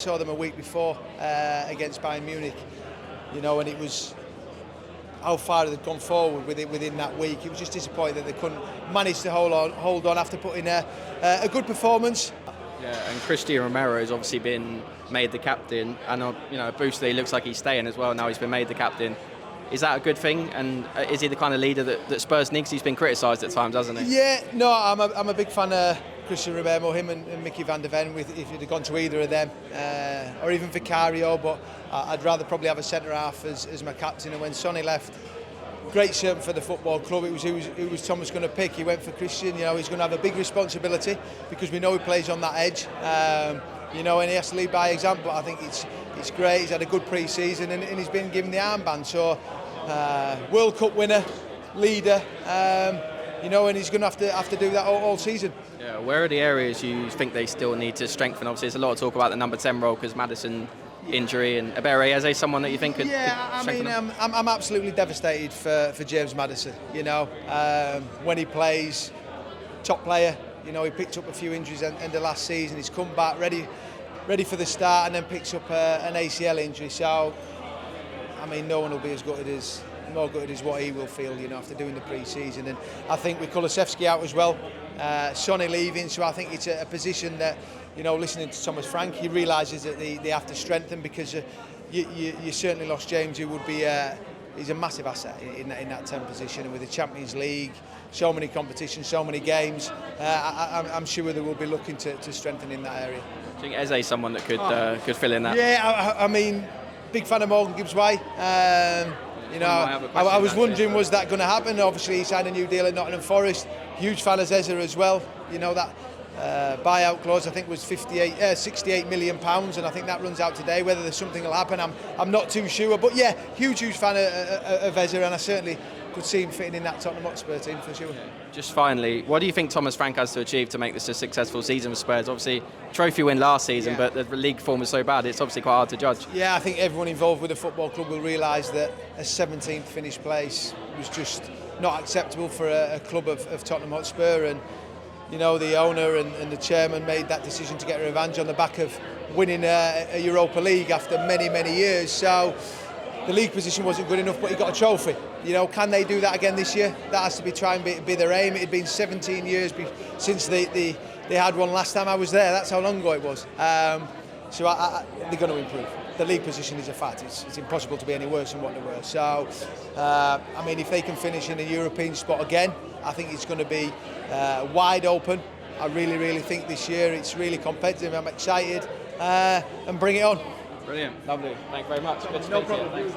Saw them a week before against Bayern Munich, and it was how far they'd gone forward within that week. It was just disappointing that they couldn't manage to hold on after putting a good performance. Yeah, and Cristian Romero has obviously been made the captain, and Boostley looks like he's staying as well. Now he's been made the captain. Is that a good thing? And is he the kind of leader that Spurs needs? He's been criticised at times, hasn't he? Yeah, no, I'm a big fan of Cristian Romero, him and Mickey van der Ven, if you'd have gone to either of them, or even Vicario, but I'd rather probably have a centre half as my captain. And when Sonny left, great servant for the football club. It was who was Thomas going to pick. He went for Cristian. He's going to have a big responsibility because we know he plays on that edge. And he has to lead by example. I think it's great. He's had a good pre-season and he's been given the armband. So World Cup winner, leader. And he's going to have to do that all season. Yeah, where are the areas you think they still need to strengthen? Obviously, there's a lot of talk about the No.10 role because Maddison injury and Eberechi, someone that you think could strengthen them? I'm absolutely devastated for James Maddison. When he plays, top player. He picked up a few injuries end of last season. He's come back ready for the start and then picks up an ACL injury. So, no one will be as more gutted as what he will feel, after doing the pre-season. And I think with Kulusevski out as well, Sonny leaving, so I think it's a position that, listening to Thomas Frank, he realises that they have to strengthen because you certainly lost James, who would be he's a massive asset in that 10 position, and with the Champions League, so many competitions, so many games, I'm sure they will be looking to strengthen in that area. I think EZE is someone that could fill in that. Yeah, big fan of Morgan Gibbs-White. I was wondering, was that going to happen? Obviously, he signed a new deal at Nottingham Forest. Huge fan of EZE as well. That buyout clause, I think, was 68 million pounds, and I think that runs out today. Whether there's something will happen, I'm not too sure. But yeah, huge fan of EZE, and I certainly could see him fitting in that Tottenham Hotspur team for sure. Just finally, what do you think Thomas Frank has to achieve to make this a successful season for Spurs? Obviously, trophy win last season, but the league form is so bad, it's obviously quite hard to judge. Yeah, I think everyone involved with the football club will realise that a 17th finished place was just not acceptable for a club of Tottenham Hotspur, and the owner and the chairman made that decision to get revenge on the back of winning a Europa League after many years. So the league position wasn't good enough, but he got a trophy. Can they do that again this year? That has to be be their aim. It had been 17 years since they had one last time I was there. That's how long ago it was. So they're going to improve. The league position is a fact. It's impossible to be any worse than what they were. So, if they can finish in a European spot again, I think it's going to be wide open. I really think this year it's really competitive. I'm excited and bring it on. Brilliant, lovely. Thank you very much. Good to No speak to you. problem.